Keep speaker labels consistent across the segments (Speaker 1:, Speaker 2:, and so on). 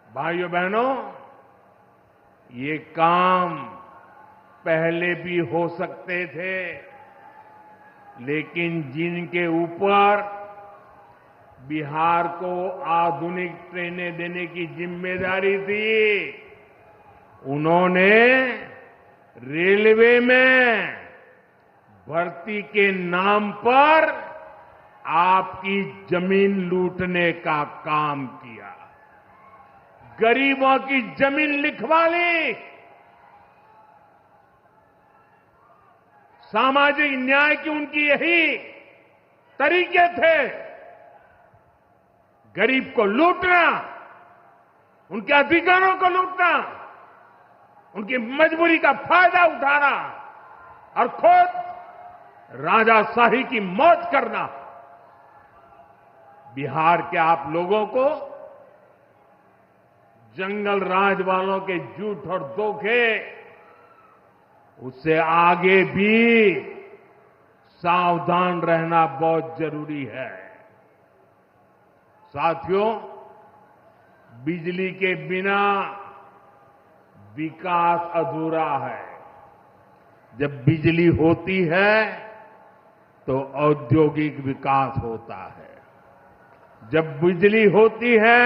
Speaker 1: भाइयों बहनों, ये काम पहले भी हो सकते थे, लेकिन जिनके ऊपर बिहार को आधुनिक ट्रेनें देने की जिम्मेदारी थी, उन्होंने रेलवे में भर्ती के नाम पर आपकी जमीन लूटने का काम किया, गरीबों की जमीन लिखवा ली। सामाजिक न्याय की उनकी यही तरीके थे, गरीब को लूटना, उनके अधिकारों को लूटना, उनकी मजबूरी का फायदा उठाना और खुद राजाशाही की मौज करना। बिहार के आप लोगों को जंगल राज वालों के झूठ और धोखे, उससे आगे भी सावधान रहना बहुत जरूरी है। साथियों, बिजली के बिना विकास अधूरा है। जब बिजली होती है तो औद्योगिक विकास होता है। जब बिजली होती है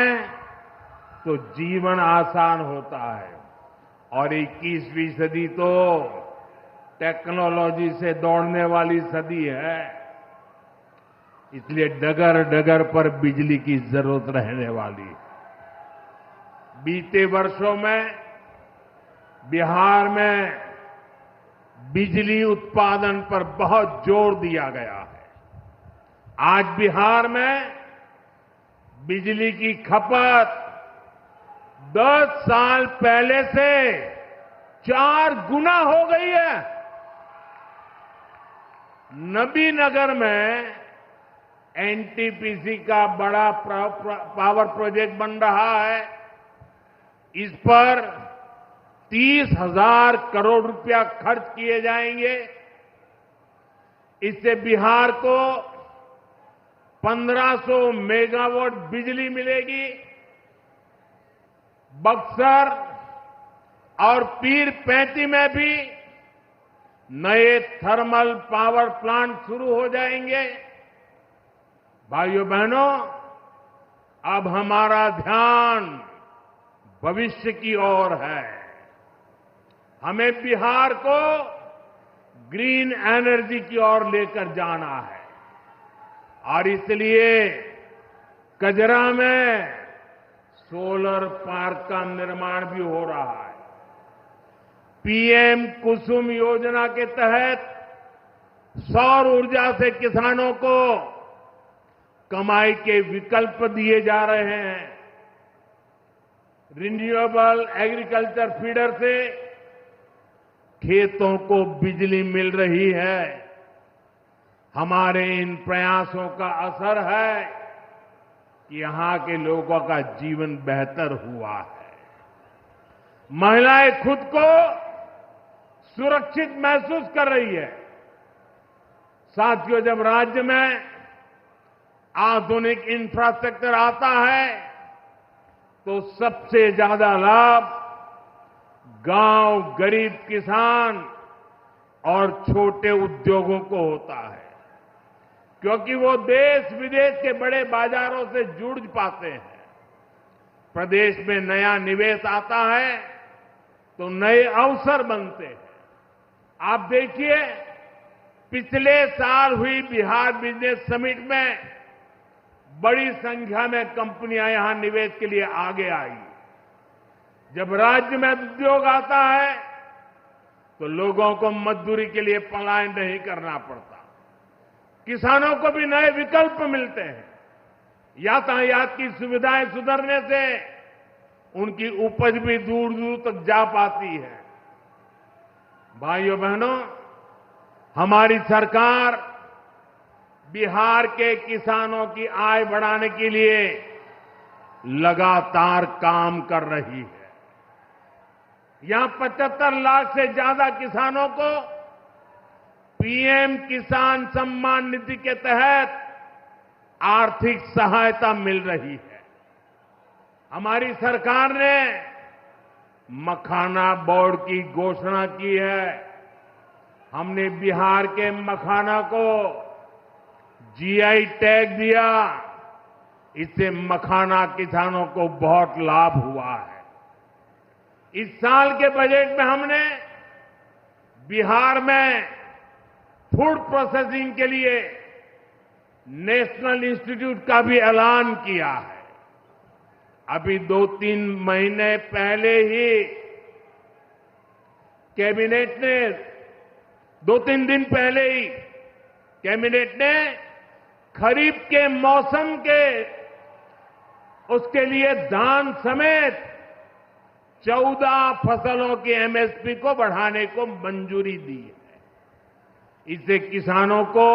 Speaker 1: तो जीवन आसान होता है। और 21वीं सदी तो टेक्नोलॉजी से दौड़ने वाली सदी है, इसलिए डगर डगर पर बिजली की जरूरत रहने वाली है। बीते वर्षों में बिहार में बिजली उत्पादन पर बहुत जोर दिया गया है। आज बिहार में बिजली की खपत 10 साल पहले से 4 गुना हो गई है। नबीनगर में एनटीपीसी का बड़ा पावर प्रोजेक्ट बन रहा है। इस पर 30,000 करोड़ रुपया खर्च किए जाएंगे। इससे बिहार को 1500 मेगावाट बिजली मिलेगी। बक्सर और पीर पैंती में भी नए थर्मल पावर प्लांट शुरू हो जाएंगे। भाइयों बहनों, अब हमारा ध्यान भविष्य की ओर है। हमें बिहार को ग्रीन एनर्जी की ओर लेकर जाना है और इसलिए कजरा में सोलर पार्क का निर्माण भी हो रहा है। पीएम कुसुम योजना के तहत सौर ऊर्जा से किसानों को कमाई के विकल्प दिए जा रहे हैं। रिन्यूएबल एग्रीकल्चर फीडर से खेतों को बिजली मिल रही है। हमारे इन प्रयासों का असर है कि यहां के लोगों का जीवन बेहतर हुआ है। महिलाएं खुद को सुरक्षित महसूस कर रही है। साथियों, जब राज्य में आधुनिक इंफ्रास्ट्रक्चर आता है तो सबसे ज्यादा लाभ गांव, गरीब किसान और छोटे उद्योगों को होता है, क्योंकि वो देश विदेश के बड़े बाजारों से जुड़ पाते हैं। प्रदेश में नया निवेश आता है तो नए अवसर बनते हैं। आप देखिए, पिछले साल हुई बिहार बिजनेस समिट में बड़ी संख्या में कंपनियां यहां निवेश के लिए आगे आई। जब राज्य में उद्योग आता है तो लोगों को मजदूरी के लिए पलायन नहीं करना पड़ता, किसानों को भी नए विकल्प मिलते हैं। यातायात की सुविधाएं सुधरने से उनकी उपज भी दूर दूर तक जा पाती है। भाइयों बहनों, हमारी सरकार बिहार के किसानों की आय बढ़ाने के लिए लगातार काम कर रही है। यहां 75 लाख से ज्यादा किसानों को पीएम किसान सम्मान निधि के तहत आर्थिक सहायता मिल रही है। हमारी सरकार ने मखाना बोर्ड की घोषणा की है। हमने बिहार के मखाना को जीआई टैग दिया। इससे मखाना किसानों को बहुत लाभ हुआ है। इस साल के बजट में हमने बिहार में फूड प्रोसेसिंग के लिए नेशनल इंस्टीट्यूट का भी ऐलान किया है। अभी 2-3 महीने पहले ही कैबिनेट ने 2-3 दिन पहले ही कैबिनेट ने खरीफ के मौसम के उसके लिए धान समेत 14 फसलों की एमएसपी को बढ़ाने को मंजूरी दी है। इससे किसानों को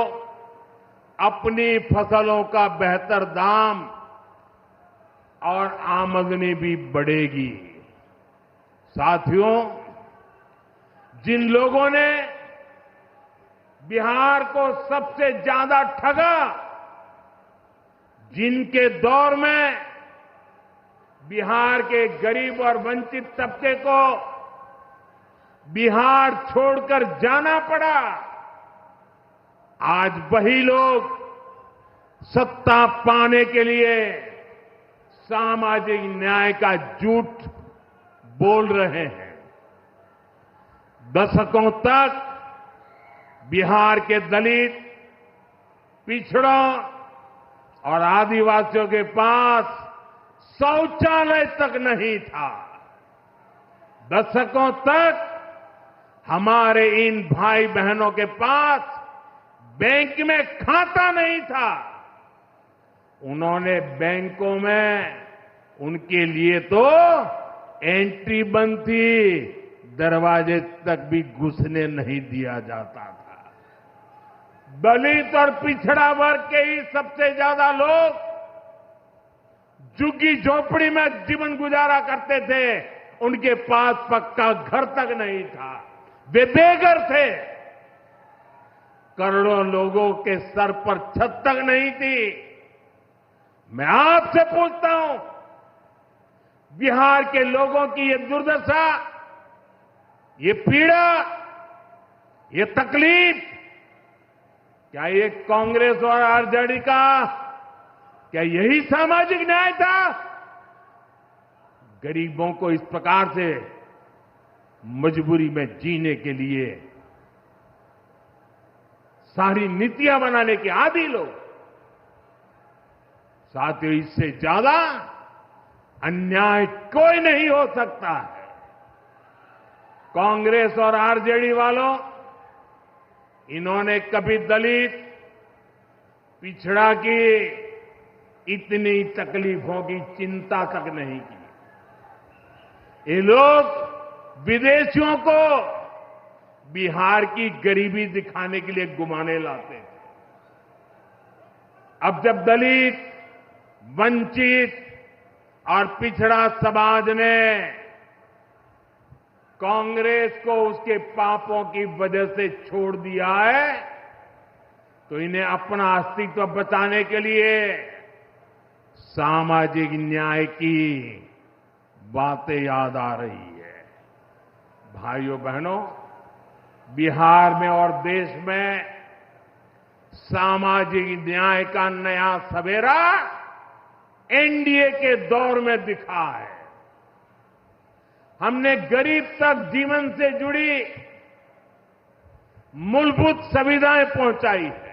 Speaker 1: अपनी फसलों का बेहतर दाम और आमदनी भी बढ़ेगी। साथियों, जिन लोगों ने बिहार को सबसे ज्यादा ठगा, जिनके दौर में बिहार के गरीब और वंचित तबके को बिहार छोड़कर जाना पड़ा, आज वही लोग सत्ता पाने के लिए सामाजिक न्याय का झूठ बोल रहे हैं। दशकों तक बिहार के दलित, पिछड़ों और आदिवासियों के पास शौचालय तक नहीं था। दशकों तक हमारे इन भाई बहनों के पास बैंक में खाता नहीं था। उन्होंने बैंकों में उनके लिए तो एंट्री बंद थी, दरवाजे तक भी घुसने नहीं दिया जाता था। दलित और पिछड़ा वर्ग के ही सबसे ज्यादा लोग झुग्गी झोपड़ी में जीवन गुजारा करते थे। उनके पास पक्का घर तक नहीं था, वे बेघर थे। करोड़ों लोगों के सर पर छत तक नहीं थी। मैं आपसे पूछता हूं, बिहार के लोगों की ये दुर्दशा, ये पीड़ा, ये तकलीफ, क्या ये कांग्रेस और आरजेडी का, क्या यही सामाजिक न्याय था? गरीबों को इस प्रकार से मजबूरी में जीने के लिए सारी नीतियां बनाने के आदी लोग। साथियों, इससे ज्यादा अन्याय कोई नहीं हो सकता है। कांग्रेस और आरजेडी वालों, इन्होंने कभी दलित, पिछड़ा की इतनी तकलीफों की चिंता तक नहीं की। ये लोग विदेशियों को बिहार की गरीबी दिखाने के लिए घुमाने लाते थे। अब जब दलित, वंचित और पिछड़ा समाज ने कांग्रेस को उसके पापों की वजह से छोड़ दिया है, तो इन्हें अपना अस्तित्व बचाने के लिए सामाजिक न्याय की बातें याद आ रही है। भाइयों बहनों, बिहार में और देश में सामाजिक न्याय का नया सवेरा एनडीए के दौर में दिखा है। हमने गरीब तक जीवन से जुड़ी मूलभूत सुविधाएं पहुंचाई है।